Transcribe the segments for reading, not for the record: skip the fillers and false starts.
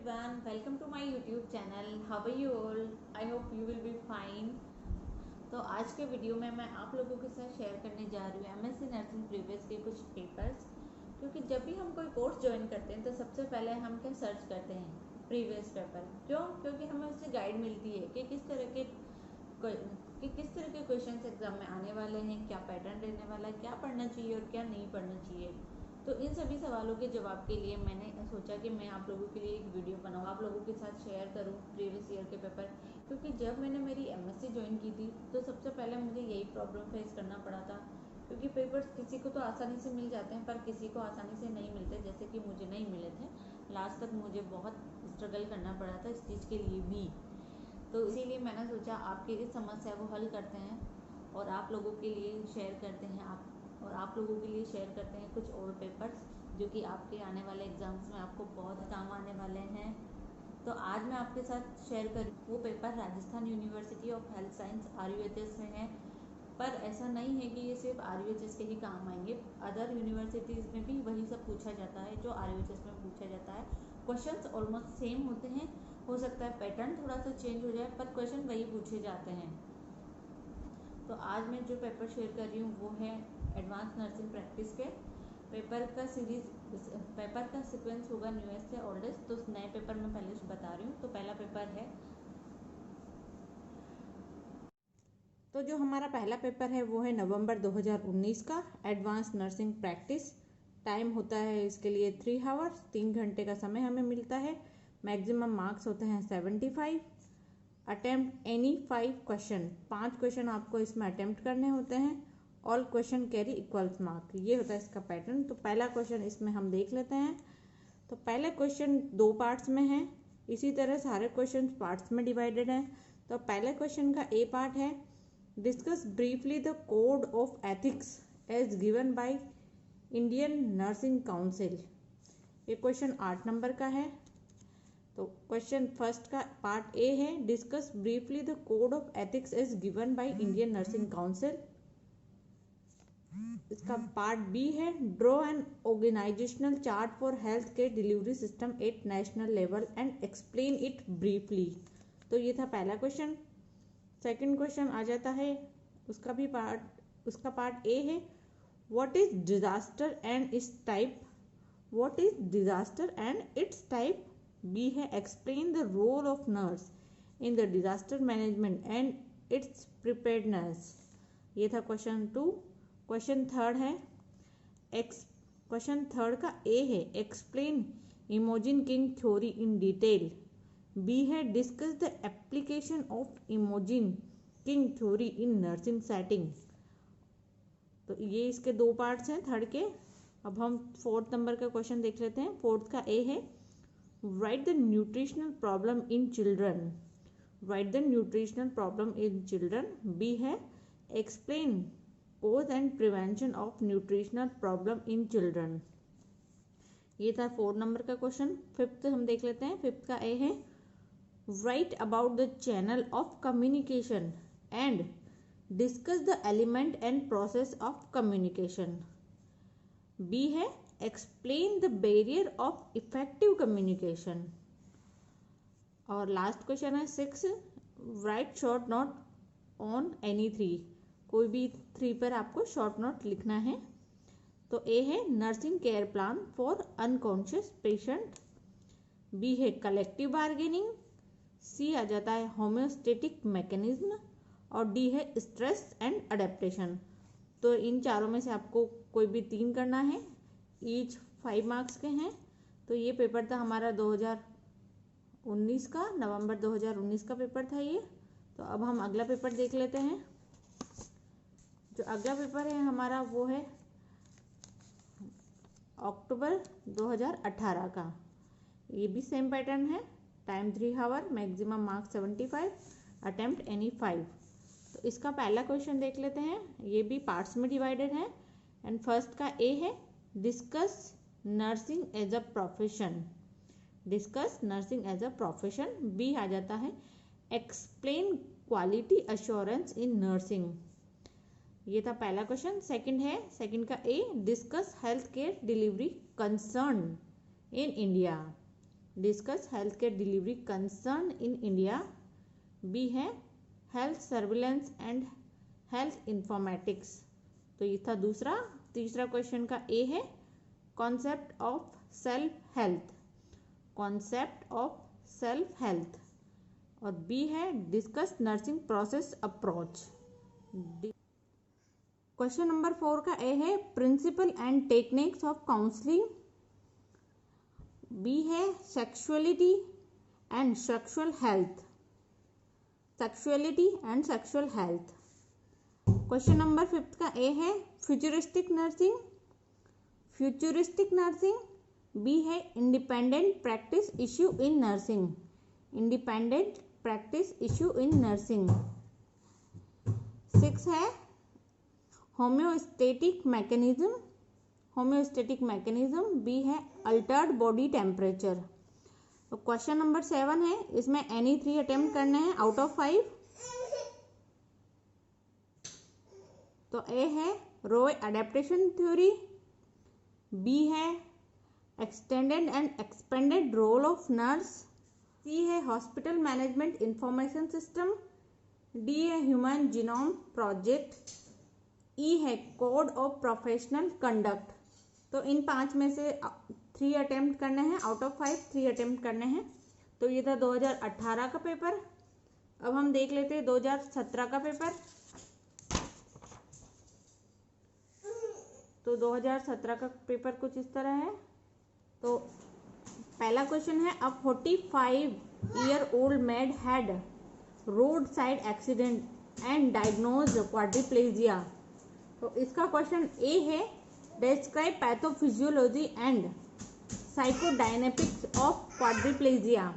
everyone, welcome to my YouTube channel. How are you all? I hope you will be fine. तो आज के video में मैं आप लोगों के साथ शेयर करने जा रही हूँ एमएससी नर्सिंग प्रीवियस के कुछ पेपर्स। क्योंकि जब भी हम कोई कोर्स ज्वाइन करते हैं तो सबसे पहले हम क्या सर्च करते हैं, प्रीवियस पेपर। क्यों? क्योंकि हमें उससे गाइड मिलती है कि किस तरह के क्वेश्चन एग्जाम में आने वाले हैं, क्या पैटर्न रहने वाला है, क्या पढ़ना चाहिए और क्या नहीं पढ़ना चाहिए। तो इन सभी सवालों के जवाब के लिए मैंने सोचा कि मैं आप लोगों के लिए एक वीडियो बनाऊँ, आप लोगों के साथ शेयर करूँ प्रीवियस ईयर के पेपर। क्योंकि जब मैंने मेरी एमएससी ज्वाइन की थी तो सबसे पहले मुझे यही प्रॉब्लम फेस करना पड़ा था। क्योंकि पेपर्स किसी को तो आसानी से मिल जाते हैं पर किसी को आसानी से नहीं मिलते, जैसे कि मुझे नहीं मिले थे। लास्ट तक मुझे बहुत स्ट्रगल करना पड़ा था इस चीज़ के लिए भी। तो इसीलिए मैंने सोचा आपकी इस समस्या को हल करते हैं और आप लोगों के लिए शेयर करते हैं आप लोगों के लिए शेयर करते हैं कुछ और पेपर्स जो कि आपके आने वाले एग्जाम्स में आपको बहुत काम आने वाले हैं। तो आज मैं आपके साथ शेयर कर वो paper Rajasthan university of health science RUHS में है। पर ऐसा नहीं है कि ये सिर्फ RUHS के ही काम आएंगे, अदर यूनिवर्सिटीज़ में भी वही सब पूछा जाता है जो RUHS में पूछा जाता है। क्वेश्चंस ऑलमोस्ट सेम होते हैं, हो सकता है पैटर्न थोड़ा सा चेंज हो जाए पर क्वेश्चन वही पूछे जाते हैं। तो आज मैं जो पेपर शेयर कर रही हूँ वो है एडवांस नर्सिंग प्रैक्टिस के पेपर का सीक्वेंस होगा न्यूएस्ट से ओल्डेस्ट। तो नए पेपर में पहले से बता रही हूँ। तो पहला पेपर है, तो जो हमारा पहला पेपर है वो है नवंबर 2019 का एडवांस नर्सिंग प्रैक्टिस। टाइम होता है इसके लिए 3 आवर्स, 3 घंटे का समय हमें मिलता है। मैक्सिमम मार्क्स होते हैं 75। अटेम्प्ट एनी 5 क्वेश्चन, 5 क्वेश्चन आपको इसमें अटेम्प्ट करने होते हैं। All question carry equals mark, ये होता है इसका पैटर्न। तो पहला क्वेश्चन इसमें हम देख लेते हैं। तो पहले क्वेश्चन 2 पार्ट्स में है, इसी तरह सारे क्वेश्चन पार्ट्स में डिवाइडेड हैं। तो पहले क्वेश्चन का ए पार्ट है, discuss briefly the code of ethics as given by Indian nursing council. ये क्वेश्चन 8 नंबर का है। तो क्वेश्चन फर्स्ट का पार्ट ए है, discuss briefly the code of ethics as given by Indian nursing council. इसका part B है, draw an organizational chart for health care delivery system at national level and explain it briefly. तो ये था पहला question. Second question आ जाता है, उसका part A है, what is disaster and its type. What is disaster and its type. B है, explain the role of nurse in the disaster management and its preparedness. ये था क्वेश्चन 2। क्वेश्चन थर्ड है, question third का A है, explain Imogene King theory in detail. B है, discuss the application of Imogene King theory in nursing setting. तो ये इसके 2 parts हैं थर्ड के। अब हम 4th नंबर का क्वेश्चन देख लेते हैं। 4th का ए है, write the nutritional problem in children. Write the nutritional problem in children. B है, explain cause and prevention of nutritional problem in children. ये था 4 नंबर का क्वेश्चन। 5th हम देख लेते हैं। 5th का ए है, write about the channel of communication and discuss the element and process of communication. B है, explain the barrier of effective communication. और लास्ट क्वेश्चन है 6, write short note on any 3। कोई भी 3 पर आपको शॉर्ट नोट लिखना है। तो ए है, nursing care plan for unconscious patient. B है, कलेक्टिव बार्गेनिंग। सी आ जाता है, होम्योस्टेटिक मैकेनिज्म। और डी है, स्ट्रेस एंड अडेप्टेशन। तो इन चारों में से आपको कोई भी 3 करना है, ईच 5 मार्क्स के हैं। तो ये पेपर था हमारा 2019 का, नवंबर 2019 का पेपर था ये। तो अब हम अगला पेपर देख लेते हैं। जो अगला पेपर है हमारा वो है अक्टूबर 2018 का। ये भी सेम पैटर्न है, time 3 hour, maximum marks 75, attempt any 5। तो इसका पहला क्वेश्चन देख लेते हैं। ये भी पार्ट्स में डिवाइडेड है। एंड फर्स्ट का ए है, discuss nursing as a profession. Discuss nursing as a profession. B आ जाता है, explain quality assurance in nursing. ये था पहला क्वेश्चन। सेकंड का A, discuss health care delivery concern in India. Discuss health care delivery concern in India. B है health surveillance and health informatics. तो ये था दूसरा। तीसरा क्वेश्चन का ए है concept of self health, concept of self health. और B है discuss nursing process approach. Question number 4 का ए है principle and techniques of counselling. B है sexuality and sexual health, sexuality and sexual health. Question number 5 का A है futuristic nursing, futuristic nursing. B है independent practice issue in nursing, independent practice issue in nursing. 6 है homeostatic mechanism, homeostatic mechanism. B है altered body temperature. तो question number 7 है, इसमें any 3 attempt करने हैं आउट ऑफ 5। तो ए है रॉय अडेप्टेशन थ्योरी। बी है extended and expanded role of nurse. C है hospital management information system. D है ह्यूमन जीनोम प्रोजेक्ट। ई है कोड ऑफ प्रोफेशनल कंडक्ट। तो इन 5 में से 3 अटेम्प्ट करने हैं आउट ऑफ 5, 3 अटेम्प्ट करने हैं। तो ये था 2018 का पेपर। अब हम देख लेते हैं 2017 का पेपर। तो 2017 का पेपर कुछ इस तरह है। तो पहला क्वेश्चन है, a 45-year-old man had road side accident and diagnosed quadriplegia. तो इसका क्वेश्चन ए है describe pathophysiology and psychodynamics of quadriplegia.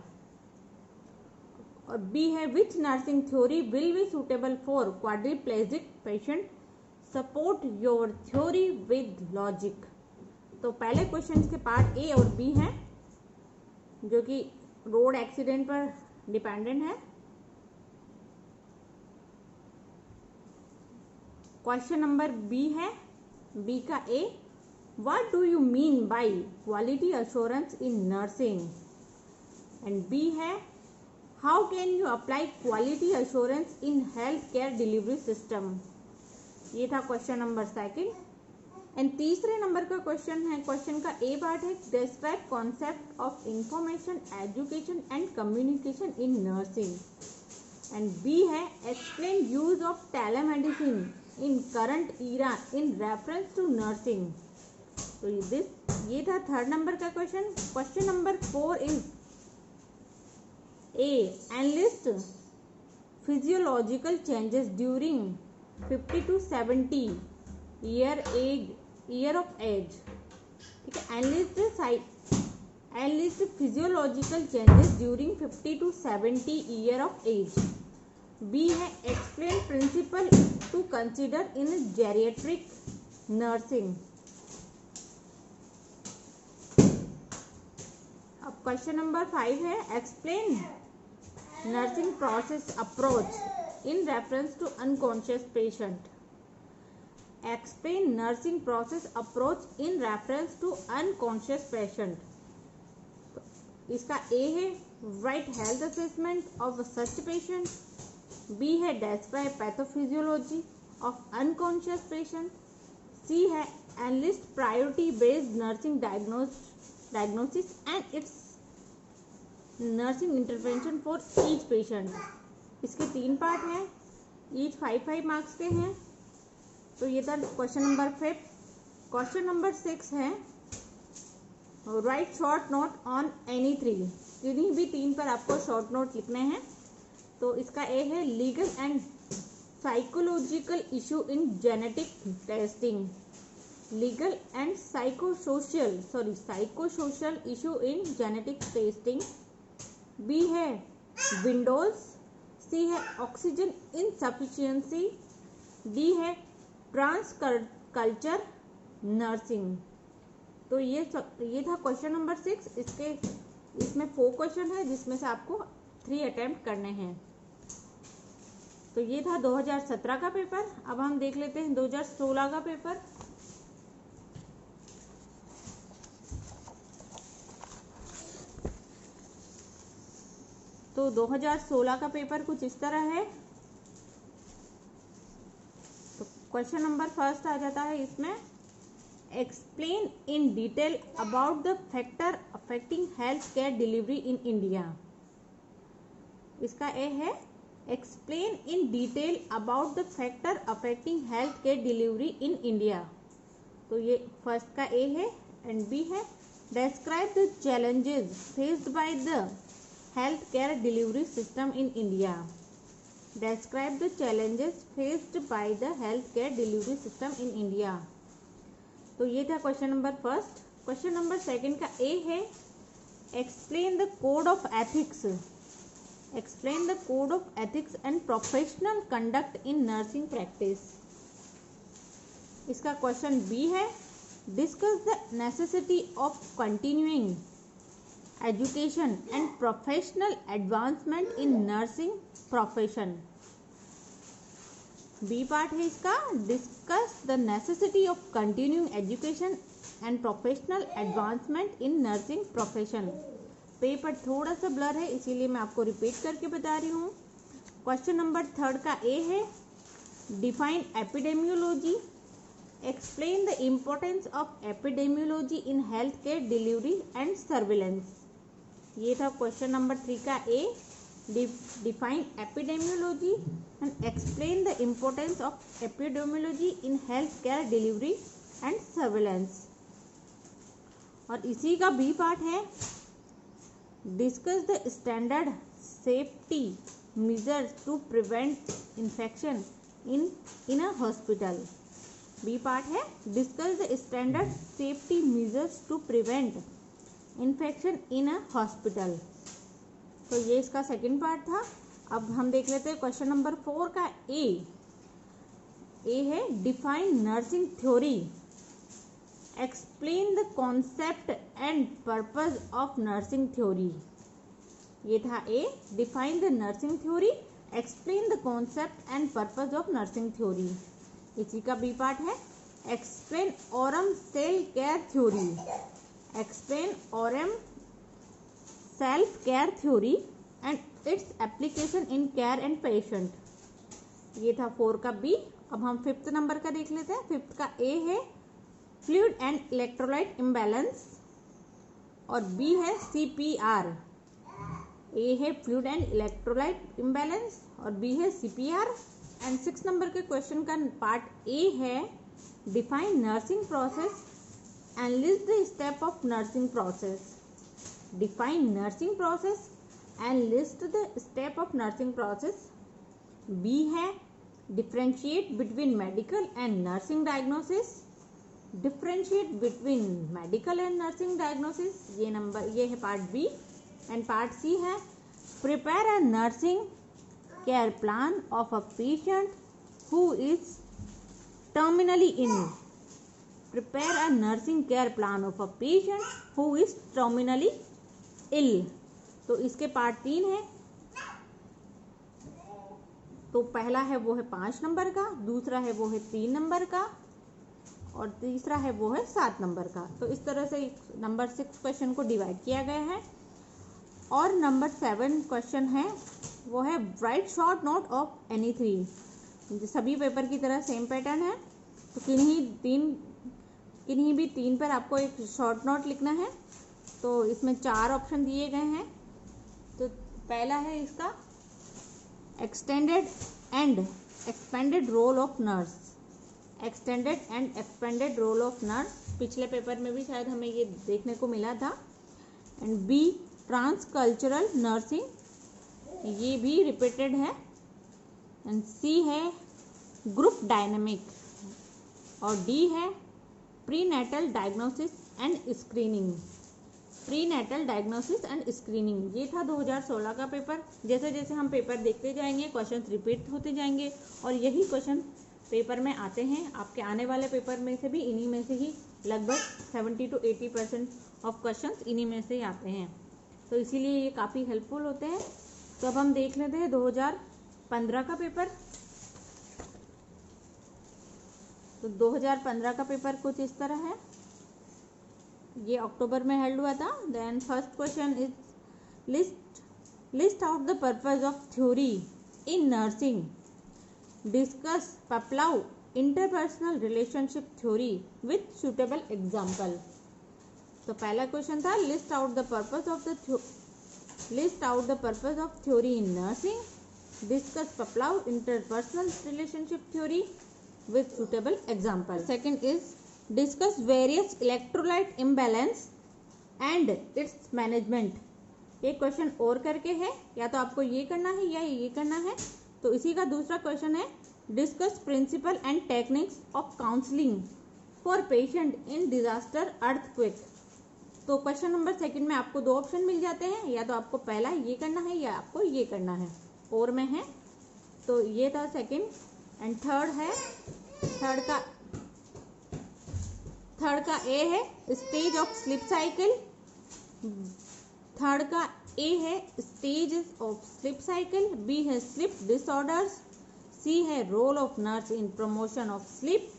और बी है which nursing theory will be suitable for quadriplegic patient, support your theory with logic. तो पहले question के part A और B हैं जो कि रोड एक्सीडेंट पर डिपेंडेंट है। क्वेश्चन नंबर बी है, बी का A, what do you mean by quality assurance in nursing. And B है how can you apply quality assurance in health care delivery system. ये था क्वेश्चन नंबर 2। एंड तीसरे नंबर का question है, question का ए पार्ट है describe concept of information education and communication in nursing. And B है explain use of telemedicine in current era in reference to nursing. तो ये था 3rd नंबर का question. Question number 4 is A enlist physiological changes during 50 to 70 year of age. ठीक है, enlist physiological changes during 50 to 70 year of age. B है explain principle to consider in geriatric nursing. अब question number 5 है explain nursing process approach in reference to unconscious patient. Explain nursing process approach in reference to unconscious patient. इसका A है write health assessment of such patient. B है describe pathophysiology of unconscious patient. C है enlist priority based nursing diagnosis and its nursing intervention for each patient. इसके 3 part हैं, each 5-5 marks के हैं। तो ये था क्वेश्चन नंबर 5। क्वेश्चन नंबर 6 है write short note on any 3। किन्हीं भी 3 पर आपको शॉर्ट नोट लिखने हैं। तो इसका ए है legal and psychological issue in genetic testing, legal and psychosocial issue in genetic testing. B है विंडोज। सी है ऑक्सीजन इनसफिशिएंसी। डी है ट्रांस कल्चर नर्सिंग। तो ये था क्वेश्चन नंबर 6। इसमें 4 क्वेश्चन है जिसमें से आपको 3 अटेम्प्ट करने हैं। तो ये था 2017 का पेपर। अब हम देख लेते हैं 2016 का पेपर। तो 2016 का पेपर कुछ इस तरह है। तो क्वेश्चन नंबर फर्स्ट आ जाता है इसमें, explain in detail about the factor affecting health care delivery in India. इसका ए है, explain in detail about the factor affecting health care delivery in India. तो ये फर्स्ट का ए है। एंड बी है, describe the challenges faced by the health care delivery system in India. Describe the challenges faced by the health care delivery system in India. तो ये था question number first. Question number second का A है, explain the code of ethics. Explain the code of ethics and professional conduct in nursing practice। इसका question B है, discuss the necessity of continuing education and professional advancement in nursing profession. B part है इसका, discuss the necessity of continuing education and professional advancement in nursing profession. Paper थोड़ा सा blur है इसीलिए मैं आपको रिपीट करके बता रही हूँ। क्वेश्चन नंबर थर्ड का ए है, define epidemiology. Explain the importance of epidemiology in health care delivery and surveillance. ये था क्वेश्चन नंबर थ्री का A, define epidemiology and explain the importance of epidemiology in health care delivery and surveillance. और इसी का B part है, discuss the standard safety measures to prevent infection in a hospital. B part है, discuss the standard safety measures to prevent infection in a hospital. तो ये इसका second part था। अब हम देख लेते हैं क्वेश्चन नंबर फोर का ए। ए है, define nursing theory. Explain the concept and purpose of nursing theory. ये था A, define the nursing theory, explain the concept and purpose of nursing theory. इसी का बी पार्ट है, explain Orem self care theory. Explain Orem self care theory and its application in care and patient. ये था four का B. अब हम fifth number का देख लेते हैं। फिफ्थ का ए है, फ्लूइड एंड इलेक्ट्रोलाइट इम्बैलेंस, और बी है CPR। ए है फ्लूइड एंड इलेक्ट्रोलाइट इम्बैलेंस और बी है CPR। एंड सिक्स नंबर के क्वेश्चन का पार्ट ए है, define nursing process and list the step of nursing process. Define nursing process and list the step of nursing process. B है, differentiate between medical and nursing diagnosis. Differentiate between medical and nursing diagnosis. ये है part B. And part C है, prepare a nursing care plan of a patient who is terminally ill. Prepare a nursing care plan of a patient who is terminally ill. तो इसके part तीन है। तो पहला है वो है 5 नंबर का, दूसरा है वो है 3 नंबर का, और तीसरा है वो है 7 नंबर का। तो इस तरह से नंबर 6 क्वेश्चन को डिवाइड किया गया है। और नंबर 7 क्वेश्चन है वो है, write short note of any 3। सभी पेपर की तरह सेम पैटर्न है। तो किन्हीं भी तीन पर आपको एक शॉर्ट नोट लिखना है। तो इसमें 4 ऑप्शन दिए गए हैं। तो पहला है इसका, extended and expanded role of nurse. Extended and expanded role of nurse, पिछले पेपर में भी शायद हमें ये देखने को मिला था। एंड बी, ट्रांसकल्चरल नर्सिंग, ये भी रिपीटेड है। एंड सी है, ग्रुप डायनेमिक, और डी है, prenatal diagnosis and screening. Prenatal diagnosis and screening, ये था 2016 का पेपर। जैसे जैसे हम पेपर देखते जाएंगे क्वेश्चन रिपीट होते जाएंगे, और यही क्वेश्चन पेपर में आते हैं। आपके आने वाले पेपर में से भी इन्हीं में से ही लगभग 70 to 80% ऑफ क्वेश्चंस इन्हीं में से ही आते हैं। तो इसीलिए ये काफ़ी हेल्पफुल होते हैं। तो अब हम देख लेते हैं 2015 का पेपर। तो 2015 का पेपर कुछ इस तरह है। ये अक्टूबर में हेल्ड हुआ था। Then first question is list out the purpose of theory in nursing, discuss Peplau interpersonal relationship theory विथ सुटेबल एग्जाम्पल। तो पहला क्वेश्चन था list out the purpose of theory in nursing, discuss Peplau interpersonal relationship theory with suitable example. Second is discuss various electrolyte imbalance and its management. एक question और करके है, या तो आपको ये करना है या ये करना है। तो इसी का दूसरा क्वेश्चन है discuss principle and techniques of counselling for patient in disaster earthquake. तो क्वेश्चन नंबर सेकंड में आपको दो ऑप्शन मिल जाते हैं, या तो आपको पहला ये करना है या आपको ये करना है, और में है। तो ये था सेकंड। एंड थर्ड का ए है stage of sleep cycle. Third का ए है stage of sleep cycle, B है स्लीप डिसऑर्डर्स, सी है role of nurse in promotion of sleep.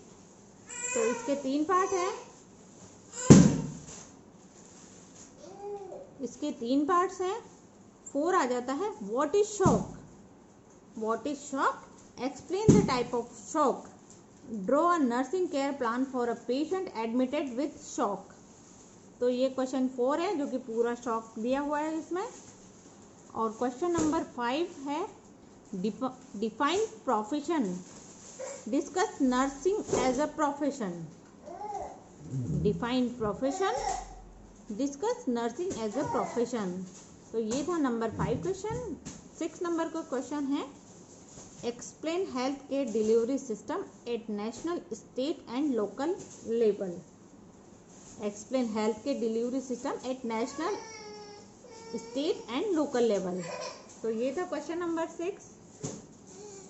तो इसके तीन पार्ट हैं, इसके तीन पार्ट्स हैं। 4 आ जाता है what is shock, explain the type of shock, draw a nursing care plan for a patient admitted with shock। तो ये क्वेश्चन 4 है जो कि पूरा शॉक दिया हुआ है इसमें। और क्वेश्चन नंबर 5 है define profession, discuss nursing as a profession. Define profession, discuss nursing as a profession. तो ये था नंबर 5 क्वेश्चन। 6 नंबर का क्वेश्चन है explain health care delivery system at national, state and local level. Explain health care delivery system at national, state and local level. तो ये था question number 6।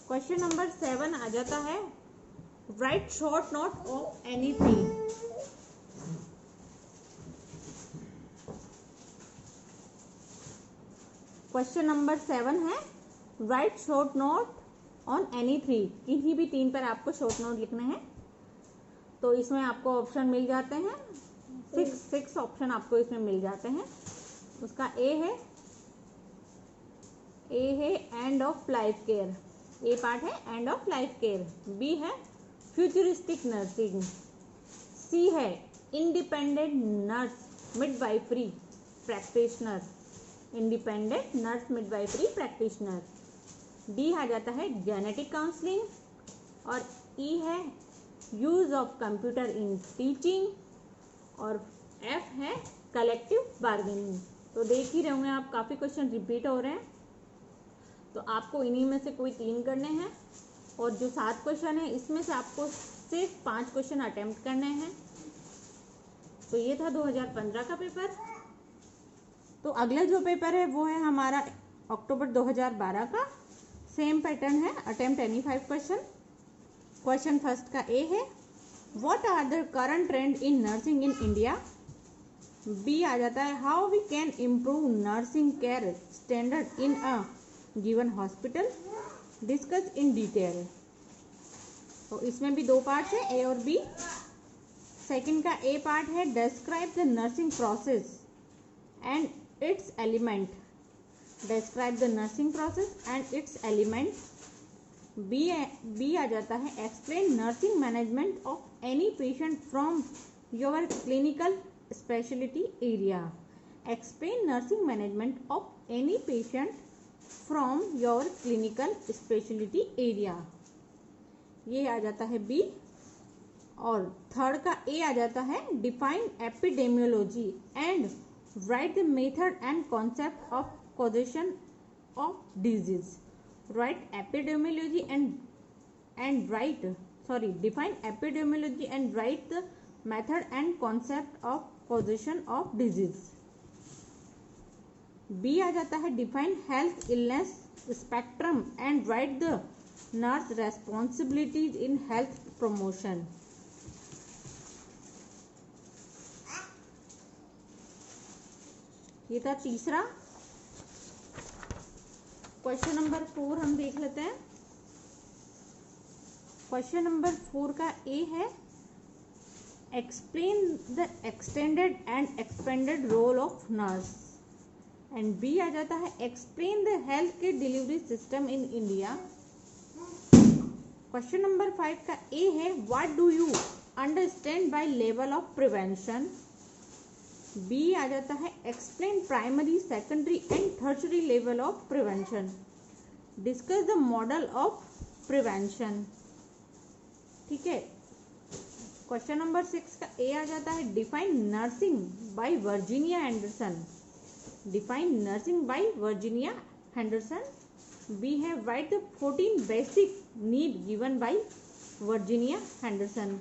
Question number 7 आ जाता है write short note of anything. Question number 7 है write short note on any 3। किसी भी 3 पर आपको शॉर्ट नोट लिखने हैं। तो इसमें आपको ऑप्शन मिल जाते हैं, 6 ऑप्शन आपको इसमें मिल जाते हैं। उसका ए है end of life care, A part है end of life care. B है फ्यूचरिस्टिक नर्सिंग, सी है independent nurse midwifery practitioner, independent nurse midwifery practitioner. D आ जाता है जेनेटिक काउंसलिंग, और ई है use of computer in teaching, और F है कलेक्टिव बार्गेनिंग। तो देख ही रहे होंगे आप, काफ़ी क्वेश्चन रिपीट हो रहे हैं। तो आपको इन्हीं में से कोई 3 करने हैं, और जो 7 क्वेश्चन है इसमें से आपको सिर्फ 5 क्वेश्चन अटेम्प्ट करने हैं। तो ये था 2015 का पेपर। तो अगला जो पेपर है वो है हमारा अक्टूबर 2012 का। सेम पैटर्न है, attempt any 5 question. Question first का ए है what are the current trend in nursing in India. B आ जाता है how we can improve nursing care standard in a given hospital, discuss in detail. तो इसमें भी 2 parts है, ए और बी। सेकंड का ए पार्ट है describe the nursing process and its element, describe the nursing process and its element. B आ जाता है explain nursing management of any patient from your clinical speciality area, explain nursing management of any patient from your clinical speciality area. ये आ जाता है B. और third का ए आ जाता है define epidemiology and write the method and concept of causation of disease. Write epidemiology and write define epidemiology and write the method and concept of causation of disease. B आ जाता है define health illness spectrum and write the nurse responsibilities in health promotion. ये था तीसरा। Question number 4 हम देख लेते हैं। Question number 4 का ए है explain the extended and expanded role of nurse. And B आ जाता है explain the health care delivery system in India. Question number 5 का ए है what do you understand by level of prevention. B आ जाता है explain primary secondary and tertiary level of prevention. Discuss the model of prevention. ठीक है। Question number 6 का ए आ जाता है define nursing by Virginia Henderson. Define nursing by Virginia Henderson. B है write the 14 basic need given by Virginia Henderson.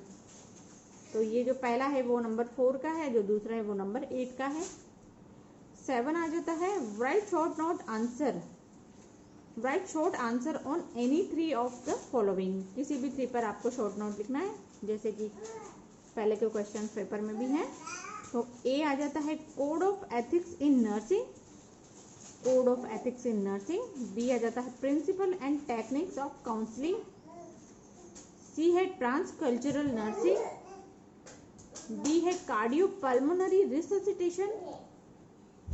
तो ये जो पहला है वो नंबर 4 का है, जो दूसरा है वो नंबर 8 का है। 7 आ जाता है write short note answer. Right short answer on any 3 of the following. किसी भी 3 पर आपको शॉर्ट नोट लिखना है, जैसे कि पहले के क्वेश्चन पेपर में भी हैं। तो ए आ जाता है code of ethics in nursing. Code of ethics in nursing. B आ जाता है principle and techniques of counselling. C है ट्रांसकल्चरल नर्सिंग। डी है कार्डियो पल्मोनरी रिससिटेशन।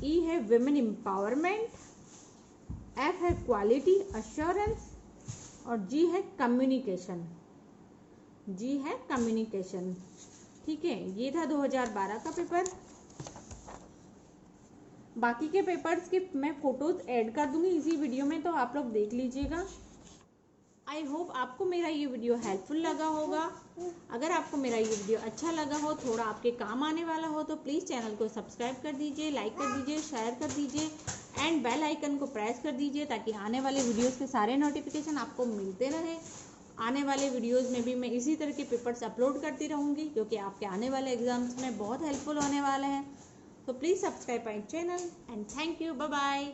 ई है विमेन एम्पावरमेंट। एफ है क्वालिटी अश्योरेंस और जी है कम्युनिकेशन। जी है कम्युनिकेशन। ठीक है, ये था 2012 का पेपर। बाकी के पेपर्स के मैं फोटोज ऐड कर दूंगी इसी वीडियो में, तो आप लोग देख लीजिएगा। आई होप आपको मेरा ये वीडियो हेल्पफुल लगा होगा। अगर आपको मेरा ये वीडियो अच्छा लगा हो, थोड़ा आपके काम आने वाला हो, तो प्लीज़ चैनल को सब्सक्राइब कर दीजिए, लाइक कर दीजिए, शेयर कर दीजिए एंड बेल आइकन को प्रेस कर दीजिए, ताकि आने वाले वीडियोस के सारे नोटिफिकेशन आपको मिलते रहे। आने वाले वीडियोस में भी मैं इसी तरह के पेपर्स अपलोड करती रहूँगी, जो कि आपके आने वाले एग्जाम्स में बहुत हेल्पफुल होने वाले हैं। तो please subscribe my channel and thank you. Bye bye.